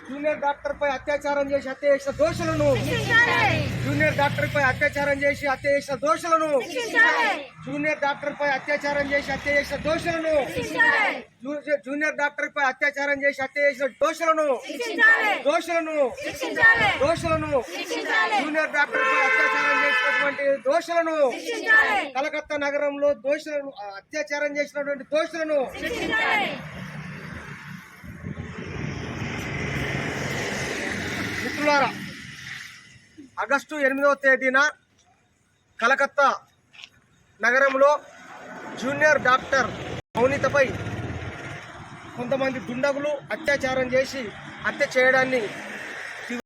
junior doctor పై అత్యాచారం చేసి హత్య చేసిన దోషులను, జూనియర్ డాక్టర్ పై అత్యాచారం చేసి హత్య చేసిన దోషులను, జూనియర్ డాక్టర్ పై అత్యాచారం చేసి హత్య చేసిన దోషులను, జూనియర్ డాక్టర్ పై అత్యాచారం చేసి హత్య చేసిన దోషులను, జూనియర్ డాక్టర్ పై అత్యాచారం చేసినటువంటి దోషులను, కలకత్తా నగరంలో దోషులను అత్యాచారం చేసినటువంటి దోషులను మిత్రులారా, ఆగస్టు 8వ తేదీన కలకత్తా నగరంలో జూనియర్ డాక్టర్ మౌనితపై కొంతమంది దుండగులు అత్యాచారం చేసి హత్య చేయడాన్ని